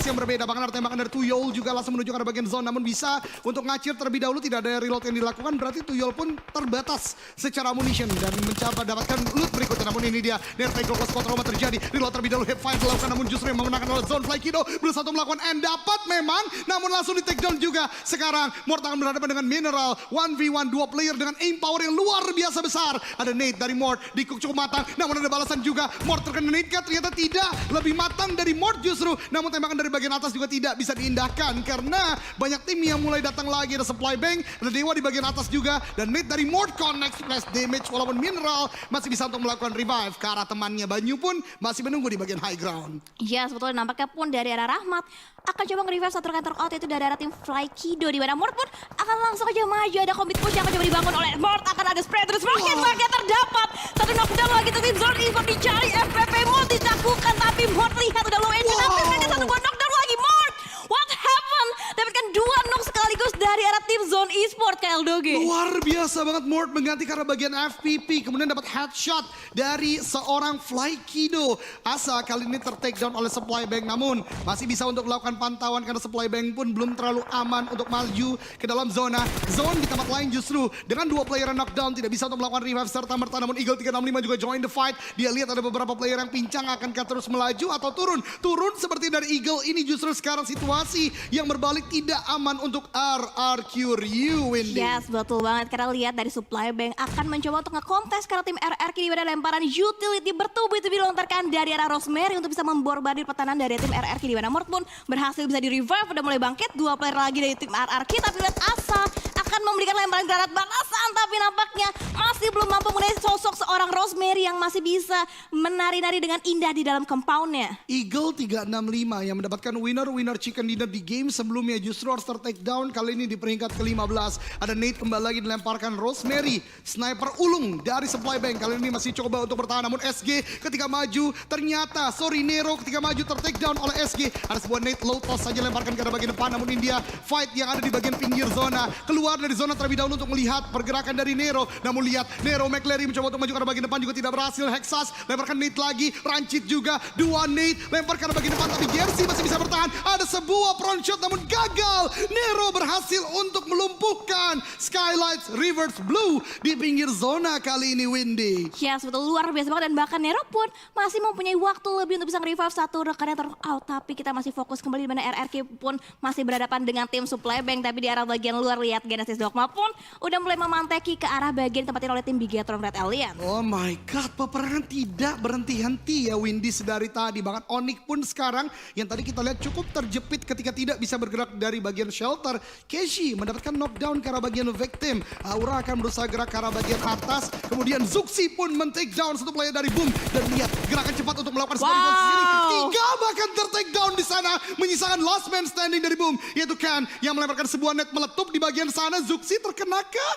yang berbeda. Bahkan ada tembakan dari Tuyol juga langsung menuju ke bagian zone. Namun bisa untuk ngacir terlebih dahulu, tidak ada reload yang dilakukan. Berarti Tuyol pun terbatas secara ammunition dan mencoba dapatkan loot berikutnya. Namun ini dia, Nerfake Global Squad Trauma terjadi. Reload terlebih dahulu, hip fire dilakukan. Namun justru yang memenangkan oleh Zone Flykido. Berusaha untuk melakukan end dapat memang. Namun langsung di take down juga. Sekarang Mort akan berhadapan dengan Mineral. 1v1 dua player dengan aim power yang luar biasa besar. Ada Nate dari Mort, Dikuk cukup matang. Namun ada balasan juga. Mort terkena Nate kan ternyata tidak. Lebih matang dari Mort justru. Namun tembakan dari bagian atas juga tidak bisa diindahkan. Karena banyak tim yang mulai datang lagi. Ada Supply Bank, ada Dewa di bagian atas juga. Dan Nate dari Mort connect splash damage. Walaupun Mineral masih bisa untuk melakukan revive. Ke arah temannya Banyu pun masih menunggu di bagian high ground. Ya sebetulnya nampaknya pun dari arah Rahmat akan coba nge-revive satu rekan out yaitu dari arah tim Flykido. Di mana Mort pun akan langsung aja maju. Ada commit push yang akan coba dibangun oleh Mort. Akan ada spread terus rocket market terdapat. Satu knockdown lagi tuh tim Zone Esports dicari. FPP Mort ditakutkan tapi Mort lihat udah low engine. Tapi mereka satu buah knockdown lagi. Mort, what happened? Dapatkan dua knock sekaligus dari arah tim Zone Esports KL Doge. Luar biasa banget Mort mengganti karena bagian FPP. Kemudian dapat headshot dari seorang Flykido. Asa kali ini ter-take down oleh Supply Bank. Namun masih bisa untuk melakukan pantauan karena Supply Bank pun belum terlalu aman untuk maju ke dalam zona. Zone di tempat lain justru dengan dua player knockdown tidak bisa untuk melakukan revive serta merta. Namun Eagle 365 juga join the fight. Dia lihat ada beberapa player yang pincang, akankah terus melaju atau turun? Turun seperti dari Eagle. Ini justru sekarang situasi yang berbalik tidak aman untuk RRQ Ryu, Windy. Yes, betul banget. Karena lihat dari Supply Bank akan mencoba untuk nge-kontes karena tim RRQ di mana lemparan utility bertubi-tubi dilontarkan dari arah Rosemary untuk bisa memborbardir pertahanan dari tim RRQ di mana Mort pun berhasil bisa di-revive, udah mulai bangkit. Dua player lagi dari tim RRQ, tapi lihat Asa akan memberikan lemparan granat balasan, tapi nampaknya masih belum mampu mengenai sosok seorang Rosemary yang masih bisa menari-nari dengan indah di dalam compoundnya. Eagle 365 yang mendapatkan winner chicken dinner di game sebelumnya justru harus ter-take down kali ini di peringkat ke-15. Ada Nate kembali lagi dilemparkan Rosemary. Sniper ulung dari Supply Bank kali ini masih coba untuk bertahan. Namun SG ketika maju ternyata Nero ketika maju ter-take down oleh SG. Ada sebuah Nate low toss saja lemparkan ke arah bagian depan. Namun India fight yang ada di bagian pinggir zona. Keluar dari zona terlebih dahulu untuk melihat pergerakan dari Nero. Namun lihat Nero McLary mencoba untuk maju ke arah bagian depan juga tidak berhasil. Hexas lemparkan Nate lagi. Rancid juga. Dua Nate lempar ke arah bagian depan tapi Jersey masih bisa bertahan. Ada sebuah front shot namun gagal. Nero berhasil untuk melumpuhkan Skylights Reverse Blue di pinggir zona kali ini, Windy. Ya betul, luar biasa banget dan bahkan Nero pun masih mempunyai waktu lebih untuk bisa nge-revive satu rekannya out. Tapi kita masih fokus kembali di mana RRQ pun masih berhadapan dengan tim Supply Bank. Tapi di arah bagian luar lihat Genesis Dogma pun udah mulai memanteki ke arah bagian tempatin oleh tim Bigetron Red Alien. Oh my god, peperangan tidak berhenti-henti ya Windy sedari tadi. Bahkan Onyx pun sekarang yang tadi kita lihat cukup terjepit ketika tidak bisa bergerak dari bagian shelter. Keshi mendapatkan knockdown ke arah bagian victim. Aura akan berusaha gerak ke arah bagian atas. Kemudian Zuxi pun men-take down satu player dari Boom. Dan lihat gerakan cepat untuk melakukan sebuah defense sendiri. Tiga bahkan ter-take down di sana. Menyisakan last man standing dari Boom. Yaitu Ken yang melemparkan sebuah net meletup di bagian sana. Zuxi terkenakah?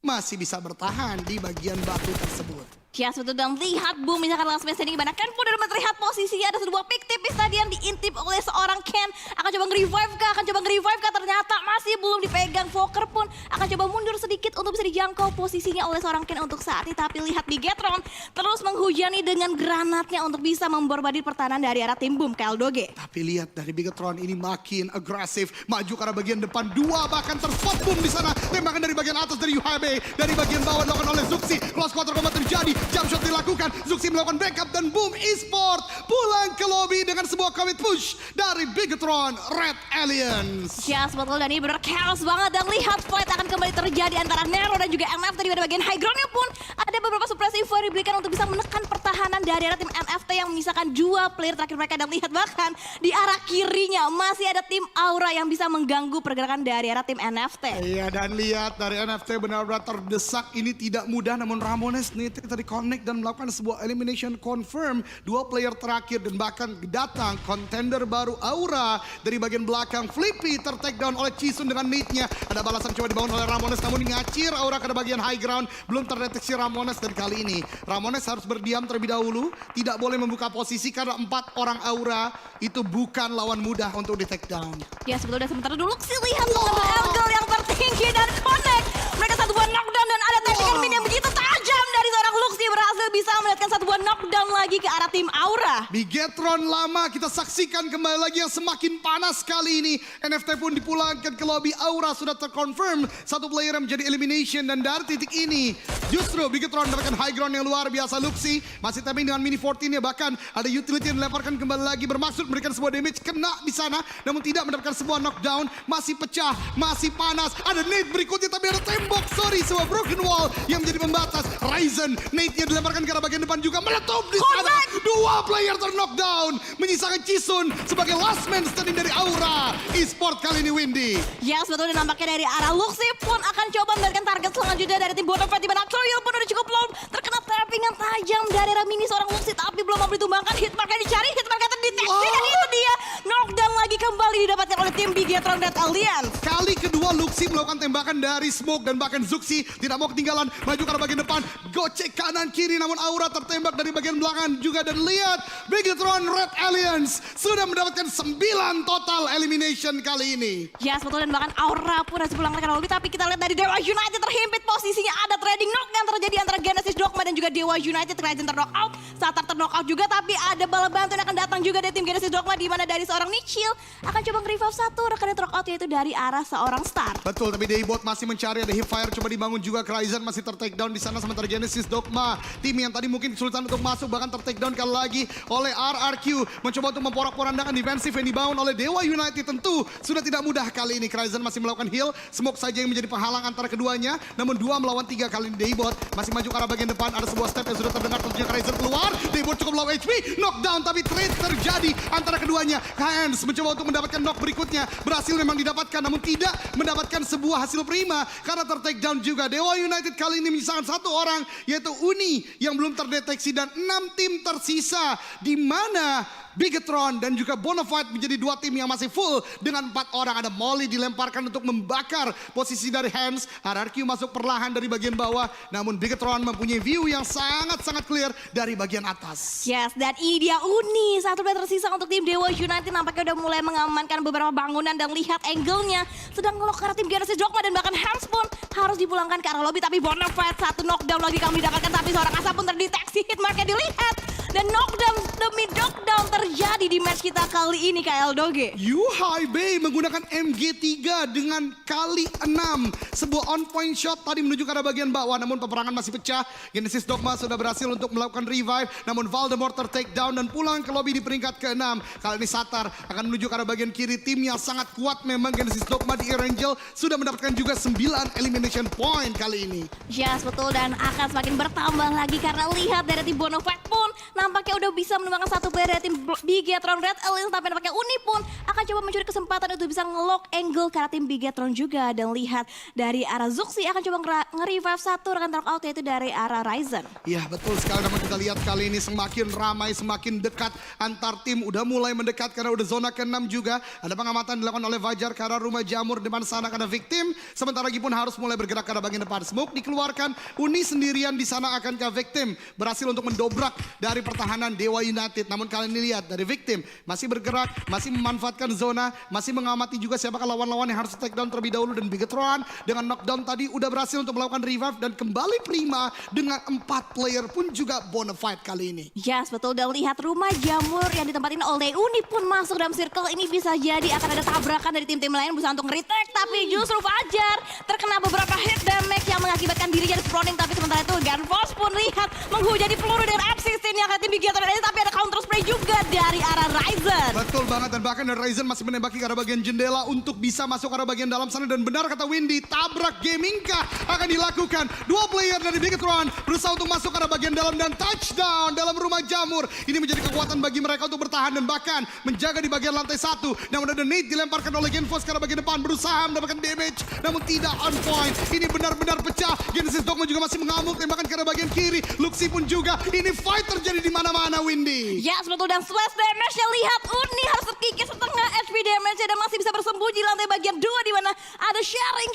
Masih bisa bertahan di bagian batu tersebut. Ya betul dan lihat Boom misalkan last man standing di mana Ken pun udah terlihat posisinya ada sebuah pick tipis tadi yang diintip oleh seorang Ken. Akan coba nge-revive kah? Ternyata masih belum dipegang. Fokker pun akan coba mundur sedikit untuk bisa dijangkau posisinya oleh seorang Ken untuk saat ini. Tapi lihat Bigetron terus menghujani dengan granatnya untuk bisa memborbardir pertahanan dari arah tim Boom KL Doge. Tapi lihat dari Bigetron ini makin agresif. Maju ke arah bagian depan. Dua bahkan terspot Boom di sana. Tembakan dari bagian atas dari UHB. Dari bagian bawah dilakukan oleh Zuxi. Close quarter combat terjadi. Jump shot dilakukan, Zuxi melakukan backup dan Boom Esports pulang ke lobby dengan sebuah commit push dari Bigetron Red Aliens. Ya betul dan ini benar chaos banget dan lihat fight akan kembali terjadi antara Nero dan juga NFT di bagian high groundnya pun ada beberapa suppressive fire diberikan untuk bisa menekan pertahanan dari arah tim NFT yang menyisakan dua player terakhir mereka dan lihat bahkan di arah kirinya masih ada tim Aura yang bisa mengganggu pergerakan dari arah tim NFT. Iya dan lihat dari NFT benar-benar terdesak ini tidak mudah namun Ramones nih tadi connect dan melakukan sebuah elimination confirm. Dua player terakhir dan bahkan datang contender baru Aura dari bagian belakang. Flippy ter-take down oleh Chisun dengan nade-nya. Ada balasan coba dibangun oleh Ramones namun ngacir Aura ke bagian high ground. Belum terdeteksi Ramones dan kali ini Ramones harus berdiam terlebih dahulu. Tidak boleh membuka posisi karena 4 orang Aura itu bukan lawan mudah untuk di-take down. Ya sebetulnya sementara dulu sih lihat angle yang tertinggi dan connect. Mereka satu buah knockdown dan ada tactical min yang begitu tajam dari seorang Luxi berhasil bisa melihatkan satu buah knockdown lagi lagi ke arah tim Aura. Bigetron lama kita saksikan kembali lagi yang semakin panas kali ini. NFT pun dipulangkan ke lobby Aura, sudah terkonfirm satu player yang menjadi elimination. Dan dari titik ini justru Bigetron mendapatkan high ground yang luar biasa. Luxi masih tapping dengan mini 14 ya, bahkan ada utility yang dilemparkan kembali lagi bermaksud memberikan sebuah damage, kena di sana namun tidak mendapatkan sebuah knockdown. Masih pecah, masih panas, ada nade berikutnya tapi ada tembok, sebuah broken wall yang menjadi pembatas. Ryzen, nade-nya dilemparkan ke arah bagian depan juga meletup di sana. Dua player ter-knockdown, menyisakan Chisun sebagai last man standing dari Aura Esport kali ini, Windy. Yes, betul, dan nampaknya dari arah Luxi pun akan coba memberikan target selanjutnya dari tim Bonafide, di mana Troyel pun udah cukup low, terkena tapping yang tajam dari arah mini seorang Luxi, tapi belum mampu ditumbangkan. Hitmarknya dicari, hitmarknya terdeteksi, dan itu dia knockdown lagi kembali didapatkan oleh tim Bigetron Red Alliance. Kali kedua Luxi melakukan tembakan dari smoke dan bahkan Zuxi tidak mau ketinggalan, maju ke arah bagian depan, gocek kanan kiri namun Aura tertembak dari bagian belakang juga. Dan lihat Bigetron Red Alliance sudah mendapatkan 9 total elimination kali ini. Yes, betul, dan bahkan Aura pun harus pulang ke lobby, tapi kita lihat dari Dewa United terhimpit posisinya, ada trading knock yang terjadi antara Genesis Dogma dan juga Dewa United. Ryzen ter-knockout, Satar ter-knockout juga, tapi ada bala bantuan yang akan datang juga dari tim Genesis Dogma, di mana dari seorang Nichil akan coba nge-revive satu rekan yang ter-knockout, yaitu dari arah seorang Star. Betul, tapi Daybot masih mencari, ada hipfire coba dibangun juga. Ryzen masih ter-takedown di sana, sementara Genesis Dogma, tim yang tadi mungkin kesulitan untuk masuk, bahkan ter-takedown kali lagi oleh RRQ, mencoba untuk memporak-porandakan defensif yang dibangun oleh Dewa United. Tentu sudah tidak mudah kali ini. Ryzen masih melakukan heal, smoke saja yang menjadi penghalang antara keduanya, namun 2 melawan 3 kali ini. Daybot masih maju ke arah bagian depan, ada sebuah step yang sudah terdengar, tentunya Ryzen keluar. Daybot cukup low HP, knockdown, tapi trade terjadi antara keduanya. Hands mencoba untuk mendapatkan knock berikutnya, berhasil memang didapatkan, namun tidak mendapatkan sebuah hasil prima karena ter-takedown juga. Dewa United kali ini menyisakan 1 orang, yaitu Uni yang belum terdeteksi, dan 6 tim tersisa, di mana Bigetron dan juga Bonafide menjadi 2 tim yang masih full dengan 4 orang. Ada Molly dilemparkan untuk membakar posisi dari Hands. RRQ masuk perlahan dari bagian bawah, namun Bigetron mempunyai view yang sangat-sangat clear dari bagian atas. Yes, dan ini dia Uni, 1 player tersisa untuk tim Dewa United, nampaknya udah mulai mengamankan beberapa bangunan dan lihat angle-nya sedang ngelok ke arah tim Genesis Dogma, dan bahkan Hands pun harus dipulangkan ke arah lobby. Tapi Bonafide 1 knockdown lagi kami dapatkan, tapi seorang Asa pun terdeteksi, hitmarknya dilihat, dan knockdown demi knockdown terjadi di match kita kali ini, KL Doge. Yuhai Bay menggunakan MG3 dengan kali 6. Sebuah on point shot tadi menuju ke arah bagian bawah, namun peperangan masih pecah. Genesis Dogma sudah berhasil untuk melakukan revive, namun Voldemort ter-take down dan pulang ke lobby di peringkat ke-6. Kali ini Satar akan menuju ke arah bagian kiri, tim yang sangat kuat memang. Genesis Dogma di Erangel sudah mendapatkan juga 9 elimination point kali ini. Yes, betul, dan akan semakin bertambah lagi karena lihat dari tim Bonafide pun nampaknya udah bisa menumbangkan 1 player dari tim Bigetron Red Alliance, tapi nampaknya Uni pun akan coba mencuri kesempatan untuk bisa nge-lock angle ke arah tim Bigetron juga. Dan lihat dari arah Zuxi akan coba nge-revive 1 rekan knockout, yaitu dari arah Ryzen. Iya betul sekali, namun kita lihat kali ini semakin ramai, semakin dekat antar tim. Udah mulai mendekat karena udah zona ke-6 juga. Ada pengamatan dilakukan oleh Fajar ke arah rumah jamur depan sana karena victim. Sementara lagi pun harus mulai bergerak ke arah bagian depan. Smoke dikeluarkan, Uni sendirian di sana akan ke victim. Berhasil untuk mendobrak dari pertahanan Dewa United. Namun kali ini lihat dari victim masih bergerak, masih memanfaatkan zona, masih mengamati juga siapakah lawan-lawan yang harus take down terlebih dahulu. Dan Bigetron dengan knockdown tadi udah berhasil untuk melakukan revive dan kembali prima dengan 4 player pun juga Bonafide kali ini. Yes, betul, dan lihat rumah jamur yang ditempatin oleh Uni pun masuk dalam circle ini. Bisa jadi akan ada tabrakan dari tim-tim lain berusaha untuk nge-retake, tapi justru Fajar terkena beberapa hit damage yang mengakibatkan dirinya disproning. Tapi sementara itu Gunforce pun lihat menghujani peluru dengan F-16 yang akan tim Bigetron ini, tapi ada counter spray juga dari arah Ryzen. Betul banget, dan bahkan Ryzen masih menembaki ke arah bagian jendela untuk bisa masuk ke arah bagian dalam sana. Dan benar kata Windy, tabrak gaming kah akan dilakukan. 2 player dari Bigetron berusaha untuk masuk ke arah bagian dalam dan touchdown dalam rumah jamur. Ini menjadi kekuatan bagi mereka untuk bertahan dan bahkan menjaga di bagian lantai 1. Namun ada nade dilemparkan oleh Genfos ke arah bagian depan, berusaha mendapatkan damage namun tidak on point. Ini benar-benar pecah. Genesis Dogma juga masih mengamuk, tembakan ke arah bagian kiri. Luxi pun juga. Ini fight terjadi di mana-mana, Windy. Yes, betul, dan slash damage-nya lihat Uni harus terkikis setengah HP damage dan masih bisa bersembunyi di lantai bagian 2 di mana ada sharing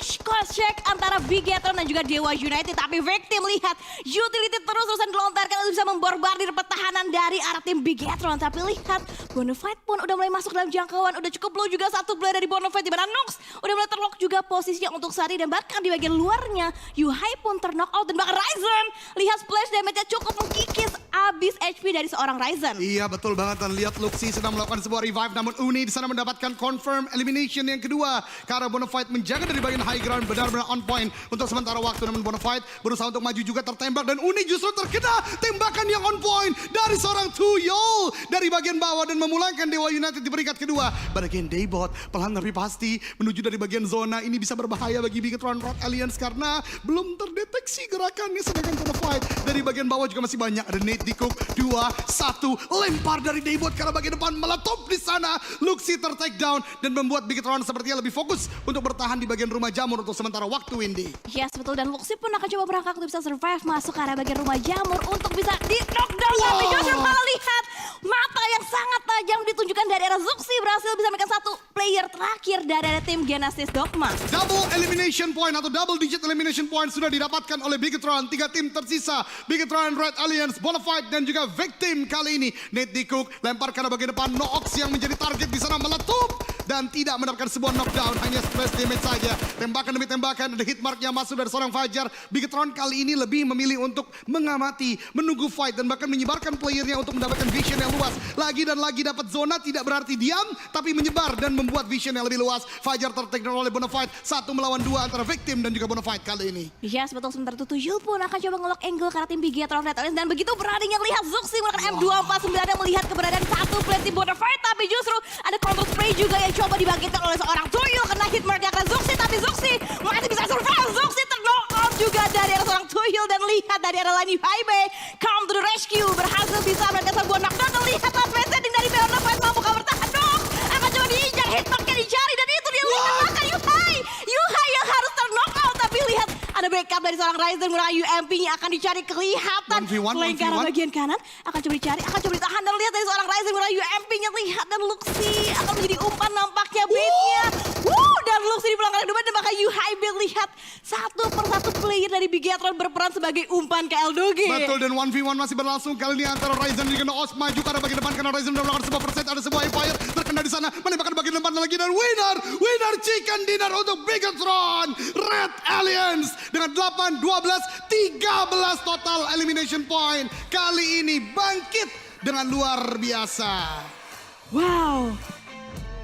check antara Bigetron dan juga Dewa United. Tapi Victim lihat utility terus-terusan dilontarkan untuk bisa memborbardir pertahanan dari arah tim Bigetron. Tapi lihat Bonafide pun udah mulai masuk dalam jangkauan. Udah cukup low juga satu player dari Bonafide di mana Nox udah mulai terlock juga posisinya untuk Sari. Dan bahkan di bagian luarnya Yuhai pun terknock out. Dan bahkan Ryzen lihat splash damage-nya cukup mengkikis abis HP dari seorang Ryzen. Iya betul banget, dan lihat Luxi sedang melakukan sebuah revive, namun Uni di sana mendapatkan confirm elimination yang kedua karena Bonafide menjaga dari bagian high ground benar-benar on point untuk sementara waktu. Namun Bonafide berusaha untuk maju juga tertembak dan Uni justru terkena tembakan yang on point dari seorang Tuyol dari bagian bawah dan memulangkan Dewa United di peringkat kedua. But again Daybot pelan tapi pasti menuju dari bagian zona. Ini bisa berbahaya bagi Bigetron Rock Alliance karena belum terdeteksi gerakannya, sedangkan Bonafide dari bagian bawah juga masih banyak. Ada Nate Dikuk 2-1 lempar dari Daybot karena bagian depan meletup di sana. Luxi ter-take down dan membuat Bigetron sepertinya lebih fokus untuk bertahan di bagian rumah jamur untuk sementara waktu, Windy. Yes betul, dan Luxi pun akan coba berangkat untuk bisa survive masuk ke arah bagian rumah jamur untuk bisa di knockdown. Tapi Joshua malah lihat mata yang sangat tajam ditunjukkan dari arah Zuxi berhasil bisa menekan satu player terakhir dari arah tim Genesis Dogma. Double elimination point atau double digit elimination point sudah didapatkan oleh Bigetron. 3 tim tersisa, Bigetron Red Alliance, Bonafide dan juga Victim. Kali ini Nate Dikuk lempar ke arah bagian depan, Noox yang menjadi target di sana meletup dan tidak mendapatkan sebuah knockdown, hanya splash damage saja. Tembakan demi tembakan, ada hit mark yang masuk dari seorang Fajar. Bigetron kali ini lebih memilih untuk mengamati, menunggu fight dan bahkan menyebarkan playernya untuk mendapatkan vision yang luas. Lagi dan lagi dapat zona tidak berarti diam, tapi menyebar dan membuat vision yang lebih luas. Fajar ter-take down oleh Bonafide, 1 melawan 2 antara Victim dan juga Bonafide kali ini. Yes betul, sementara itu Tuyul pun akan coba ngelock angle karena tim Bigetron Red Alliance. Dan begitu beraninya lihat Zuxi menggunakan M249 yang melihat keberadaan satu player tim Bonafide. Tapi justru ada counter spray juga yang coba dibangkitkan oleh seorang Tuyul, kena hit mark yang Zuxi. Tapi Zuxi masih bisa survive. Zuxi ter-knock out juga dari arah seorang Tuyul. Dan lihat dari arah Lani Highway come to the rescue, berhasil bisa mendapatkan sebuah knockdown. Dan lihat last man standing dari Bonafide mampu bertahan. Dong akan coba diinjak, hit marknya dicari dan itu dia lihat maka Yuhai yang harus ter-knock out. Tapi lihat ada backup dari seorang Ryzen menggunakan UMP yang akan dicari kelihatan. 1v1, Selain ke arah bagian kanan akan coba dicari, akan coba ditahan. Dan lihat dari seorang Ryzen menggunakan UMP-nya, lihat dan Luxi akan menjadi umpan nampaknya beatnya. Dan Luxi di belakang kedua dan bahkan Yuhai lihat satu persatu player dari Bigetron berperan sebagai umpan ke Eldoge. Betul, dan 1v1 masih berlangsung kali ini antara Ryzen dan juga Noox. Maju ke arah bagian depan karena Ryzen sudah melakukan sebuah perset, ada sebuah Empire terkena di sana, menembakkan bagian depan lagi dan winner chicken dinner untuk Bigetron Red Alliance dengan 8, 12, 13 total elimination point. Kali ini bangkit dengan luar biasa.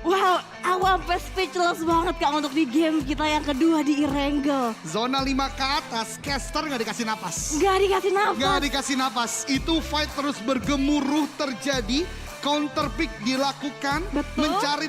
Wow, aku sampai speechless banget Kak untuk di game kita yang kedua di Erangel. Zona 5 ke atas, caster nggak dikasih napas. Gak dikasih nafas. Nggak dikasih napas. Itu fight terus bergemuruh terjadi, counter pick dilakukan, Betul. mencari